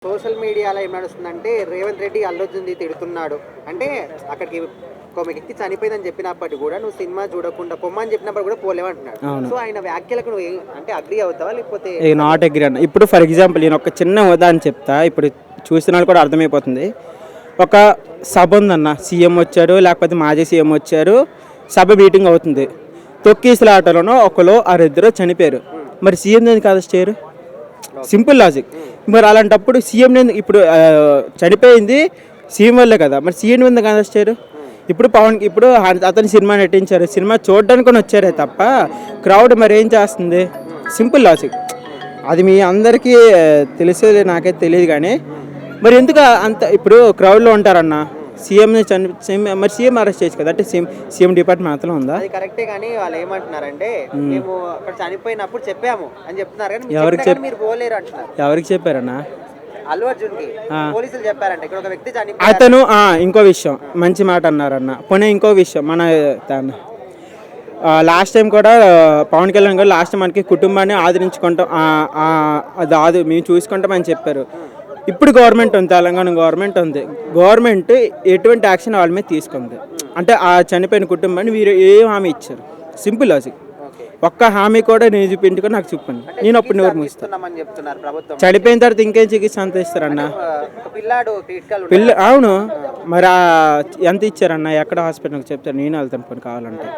Social మీడియాలో ఏం నడుస్తుందంటే రేవంత్ రెడ్డి అల్లు అర్జున్‌ని తిడుతున్నాడు. అంటే అక్కడికి ఒక వ్యక్తి చనిపోయిందని చెప్పినప్పటికి కూడా నువ్వు సినిమా చూడకుండా పొమ్మని చెప్పినప్పుడు కూడా పోలేవంటున్నాడు. అవును. సో ఆయన వ్యాఖ్యలకు నువ్వు అంటే అగ్రీ అవుతావా? లేకపోతే నాట్ అగ్రీ అన్న. ఇప్పుడు ఫర్ ఎగ్జాంపుల్ నేను ఒక చిన్న ఉదాహరణ చెప్తా. ఇప్పుడు చూసిన వాళ్ళు కూడా అర్థమైపోతుంది. ఒక సభ ఉందన్న, సీఎం వచ్చాడు, లేకపోతే మాజీ సీఎం వచ్చారు, సభ మీటింగ్ అవుతుంది. తొక్కిసలాటలోనో ఒకరు ఆరిద్దరు చనిపోయారు. మరి సీఎం ఎందుకు అరెస్ట్ చేయరు? Simple logic. మరి అలాంటప్పుడు సీఎం ఇప్పుడు చనిపోయింది సీఎం వల్లే కదా, మరి సీఎం ఎందుకు అరెస్ట్ చేయరు? ఇప్పుడు అతని సినిమా నటించారు, సినిమా చూడడానికి వచ్చారే తప్ప క్రౌడ్ మరి ఏం చేస్తుంది? Simple logic. అది మీ అందరికీ తెలిసేది, నాకైతే తెలియదు. కానీ మరి ఎందుకు అంత ఇప్పుడు క్రౌడ్లో ఉంటారన్న? మరి సీఎం అరెస్ట్ చేయొచ్చు కదా. అంటే సీఎం డిపార్ట్మెంట్ మాత్రం ఉందా? అది కరెక్టే. కానీ వాళ్ళు ఏమంటున్నారంటే మేము అక్కడ చనిపోయినప్పుడు చెప్పాము అని చెప్తున్నారు. కానీ ఎవరికి మీరు పోలేరు అంటున్నారు. ఎవరికి చెప్పారన్నా? అల్లు అర్జున్‌కి పోలీసులు చెప్పారంట ఇక్కడ ఒక వ్యక్తి చనిపోయారు. అతను ఇంకో విషయం మంచి మాట అన్నారన్న. పోనీ ఇంకో విషయం మన లాస్ట్ టైం కూడా పవన్ కళ్యాణ్ గారు లాస్ట్ టైం మనకి కుటుంబాన్ని ఆదరించుకుంటాం, అది మేము చూసుకుంటామని చెప్పారు. ఇప్పుడు గవర్నమెంట్ ఉంది, తెలంగాణ గవర్నమెంట్ ఉంది. గవర్నమెంట్ ఎటువంటి యాక్షన్ వాళ్ళ మీద తీసుకుంది అంటే ఆ చనిపోయిన కుటుంబాన్ని వీరు ఏం హామీ ఇచ్చారు? Simple logic. ఒక్క హామీ కూడా నేను చూపించుకొని నాకు చెప్పండి, నేను అప్పుడు నోరు మూస్తాను. చనిపోయిన తర్వాత ఇంకేం చికిత్స అంత ఇస్తారన్న? అవును. మరి ఎంత ఇచ్చారన్న? ఎక్కడ హాస్పిటల్కి చెప్తారు, నేను వెళ్తాను కొన్ని కావాలంటే.